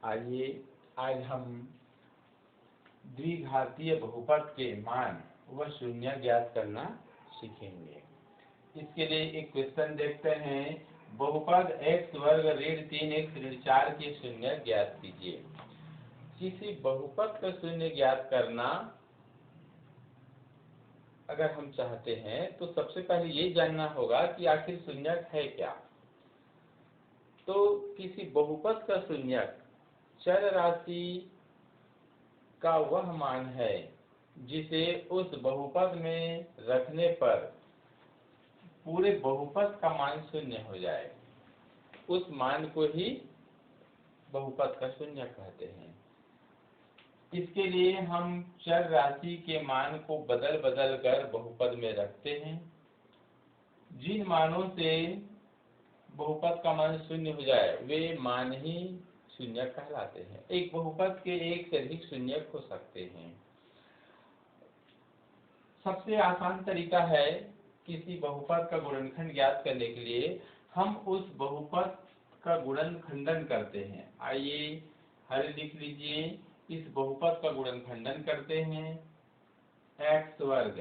आइए आज हम द्विघातीय बहुपद के मान व शून्य ज्ञात करना सीखेंगे। इसके लिए एक क्वेश्चन देखते हैं। बहुपद x वर्ग ऋण 3x ऋण 4 के शून्य ज्ञात कीजिए। किसी बहुपद का शून्य ज्ञात करना अगर हम चाहते हैं तो सबसे पहले ये जानना होगा कि आखिर शून्यक है क्या। तो किसी बहुपद का शून्यक चर राशि का वह मान है जिसे उस बहुपद में रखने पर पूरे बहुपद का मान शून्य हो जाए। उस मान को ही बहुपद का शून्य कहते हैं। इसके लिए हम चर राशि के मान को बदल बदल कर बहुपद में रखते हैं। जिन मानों से बहुपद का मान शून्य हो जाए वे मान ही शून्य कहलाते हैं। एक बहुपद के एक से अधिक शून्य हो सकते हैं। सबसे आसान तरीका है किसी बहुपद का गुणनखंड ज्ञात करने के लिए हम उस बहुपद का गुणनखंडन करते हैं। आइए हल लिख लीजिए। इस बहुपद का गुणनखंडन करते हैं। x वर्ग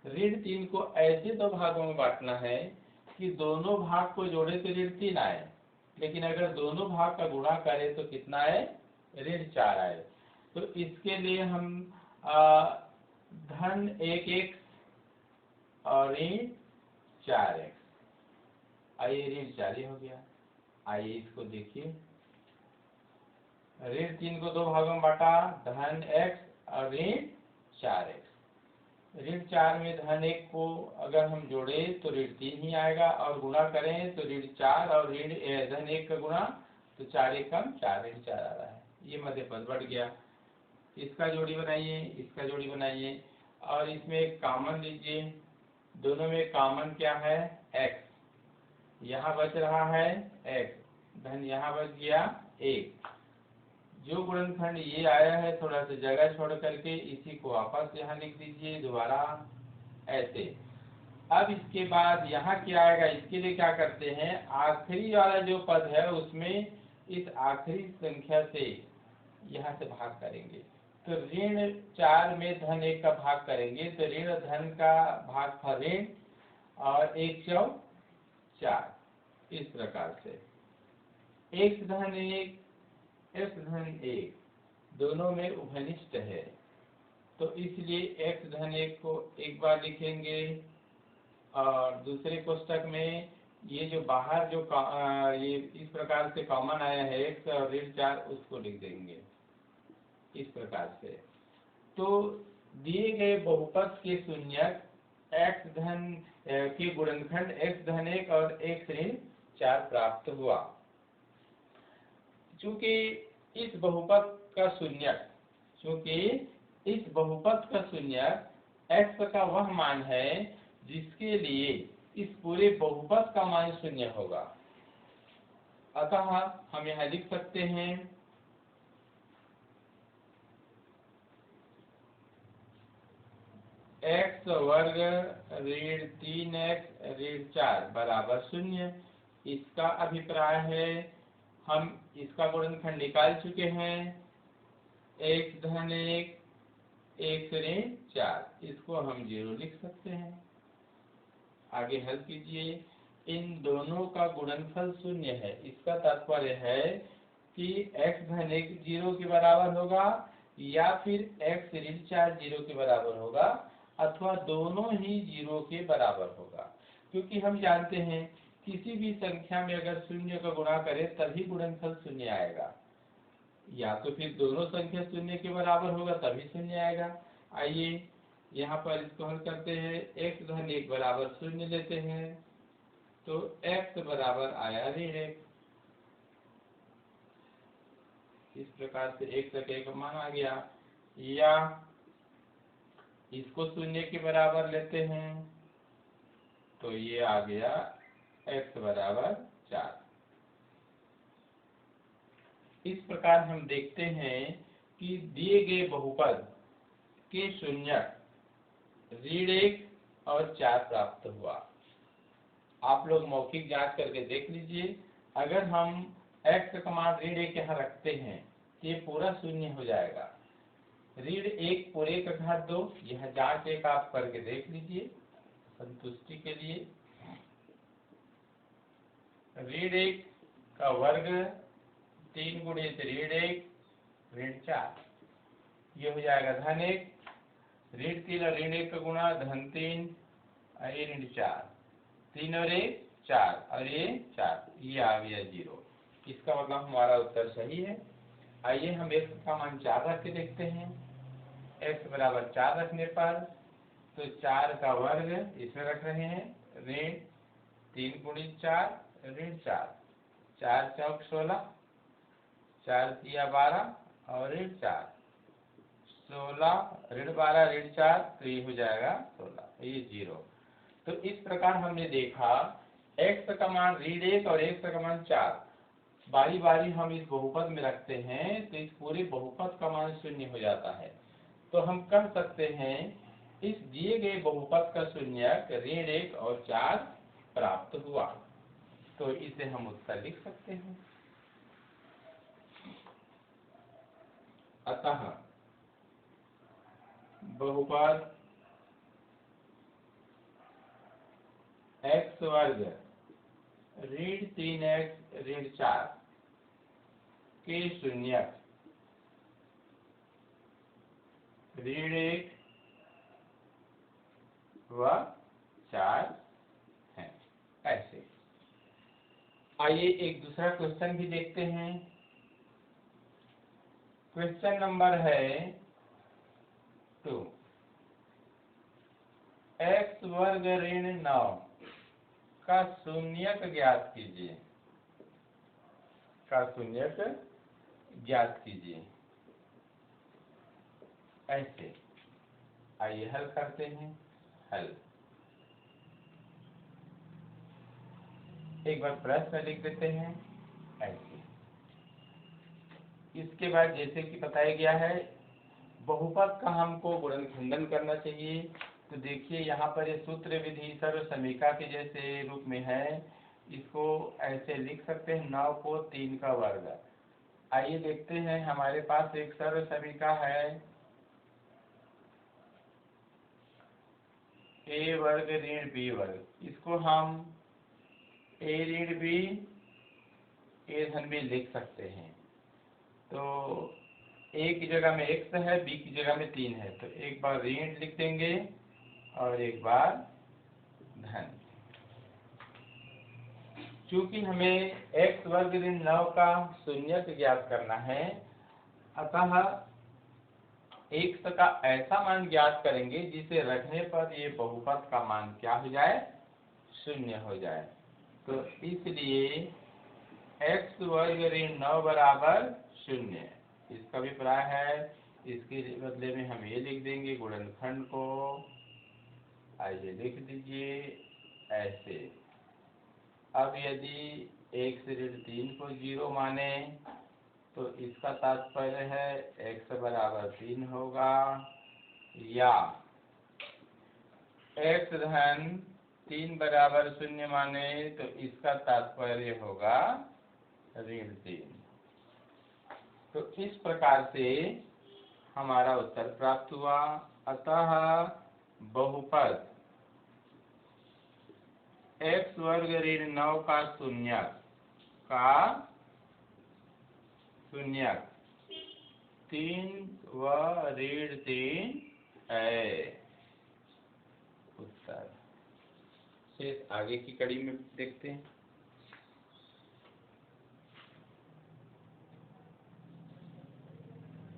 ऋण 3 को ऐसे दो भागों में बांटना है कि दोनों भाग को जोड़े तो ऋण 3 आए, लेकिन अगर दोनों भाग का गुणा करें तो कितना आए? ऋण 4 आए। तो इसके लिए हम धन 1x और ऋण 4x। आइए ऋण 4 हो गया। आइए इसको देखिए। ऋण 3 को दो भागों में बांटा, धन x और ऋण 4x। ऋण 4 में धन 1 को अगर हम जोड़े तो ऋण 3 ही आएगा और गुणा करें तो ऋण 4 और ऋण धन 1 का गुणा तो 4 1 कम 4 ऋण 4 आ रहा है। ये मध्य पद बढ़ गया। इसका जोड़ी बनाइए, इसका जोड़ी बनाइए और इसमें एक कॉमन लीजिए। दोनों में कॉमन क्या है? x। यहाँ बच रहा है x, धन यहाँ बच गया 1। जो गुणनखंड ये आया है थोड़ा सा जगह छोड़ करके इसी को वापस यहाँ लिख दीजिए दोबारा ऐसे। अब इसके बाद यहाँ क्या आएगा? इसके लिए क्या करते हैं, आखिरी वाला जो पद है उसमें इस आखिरी संख्या से यहाँ से भाग करेंगे। तो ऋण 4 में धन 1 का भाग करेंगे तो ऋण धन का भाग ऋण और 1 चौक 4। इस प्रकार से x धन 1 x धन 1 दोनों में उभयनिष्ठ है, तो इसलिए x धन 1 को एक बार लिखेंगे और दूसरे कोष्टक में ये जो बाहर जो ये इस प्रकार से कॉमन आया है x और ऋण 4 उसको लिख देंगे इस प्रकार से। तो दिए गए बहुपद के शून्यक x धन के गुणनखंड x धन 1 और x ऋण 4 प्राप्त हुआ। चूंकि इस बहुपद का शून्यक x का वह मान है जिसके लिए इस पूरे बहुपद का मान शून्य होगा, अतः हम यहाँ लिख सकते हैं x वर्ग ऋण 3x ऋण 4 बराबर 0। इसका अभिप्राय है हम इसका गुणनखंड निकाल चुके हैं x धन 1 x ऋण 4। इसको हम 0 लिख सकते हैं। आगे हल कीजिए। इन दोनों का गुणनफल 0 है। इसका तात्पर्य है कि x धन 1 0 के बराबर होगा या फिर x ऋण 4 0 के बराबर होगा अथवा दोनों ही 0 के बराबर होगा। क्योंकि हम जानते हैं किसी भी संख्या में अगर 0 का गुणा करें तभी गुणनफल 0 आएगा, या तो फिर दोनों संख्या 0 के बराबर होगा तभी 0 आएगा। आइए यहाँ पर इसको हल करते हैं। x धन 1 बराबर 0 लेते हैं तो x बराबर आया ऋण 1। इस प्रकार से x तक एक मान आ गया। या इसको 0 के बराबर लेते हैं तो ये आ गया x बराबर 4। इस प्रकार हम देखते हैं कि दिए गए बहुपद के शून्यक ऋण 1 और 4 प्राप्त हुआ। आप लोग मौखिक जांच करके देख लीजिए। अगर हम x का मान ऋण 1 यहाँ रखते हैं तो ये पूरा शून्य हो जाएगा। ऋण 1 पूरे का घात 2, यह जांच एक आप करके देख लीजिए संतुष्टि के लिए। ऋण 1 का वर्ग 3 गुणित ऋण 1 ऋण 4, ये हो जाएगा धन 1। ऋण 3 और ऋण 1 का गुणा धन 3 और ये ऋण 4, 3 और 1 4 और ये 4, ये आ गया 0। इसका मतलब हमारा उत्तर सही है। आइए हम x का मान 4 रख के देखते हैं। x बराबर 4 रखने पर तो 4 का वर्ग इसमें रख रहे हैं, ऋण 3 गुणित 4 ऋण 4, 4 चौक 16, 4 तिया 12 और ऋण 4, 16 ऋण 12 ऋण 4, तो ये हो जाएगा 16, ये 0। तो इस प्रकार हमने देखा x का मान ऋण 1 और x का मान 4 बारी बारी हम इस बहुपद में रखते हैं तो इस पूरे बहुपद का मान शून्य हो जाता है। तो हम कह सकते हैं इस दिए गए बहुपद का शून्यक ऋण 1 और 4 प्राप्त हुआ। तो इसे हम उत्तर लिख सकते हैं। अतः बहुपद x वर्ग ऋण 3x ऋण 4 के शून्यक ऋण 1 व 4 है। ऐसे आइए एक दूसरा क्वेश्चन भी देखते हैं। क्वेश्चन नंबर है 2। x वर्ग ऋण 9 का शून्यक ज्ञात कीजिए, का शून्यक ज्ञात कीजिए। ऐसे आइए हल करते हैं। हल एक बार प्रश्न लिख देते हैं ऐसे। इसके बाद जैसे कि बताया गया है बहुपद का हमको गुणनखंडन करना चाहिए। तो देखिए यहाँ पर ये सूत्र विधि सर्व समीका के जैसे रूप में है, इसको ऐसे लिख सकते हैं 9 को 3 का वर्ग। आइए देखते हैं हमारे पास एक सर्व समीका है a वर्ग ऋण b वर्ग, इसको हम a ऋण b a धन b लिख सकते हैं। तो a की जगह में x है, b की जगह में 3 है, तो एक बार ऋण लिख देंगे और एक बार धन। चूंकि हमें x वर्ग ऋण 9 का शून्यक ज्ञात करना है, अतः x का ऐसा मान ज्ञात करेंगे जिसे रखने पर ये बहुपद का मान क्या हो जाए, शून्य हो जाए। तो इसलिए x वर्ग ऋण 9 बराबर 0। इसका भी प्राय है, इसके बदले में हम ये लिख देंगे गुणनखंड को। आइए लिख दीजिए ऐसे। अब यदि 1 से ऋण 3 को 0 माने तो इसका तात्पर्य है x बराबर 3 होगा, या x धन 3 बराबर 0 माने तो इसका तात्पर्य होगा ऋण 3। तो इस प्रकार से हमारा उत्तर प्राप्त हुआ। अतः बहुपद x वर्ग ऋण 9 का शून्यक 3 व ऋण 3 है। उत्तर शेष आगे की कड़ी में देखते हैं।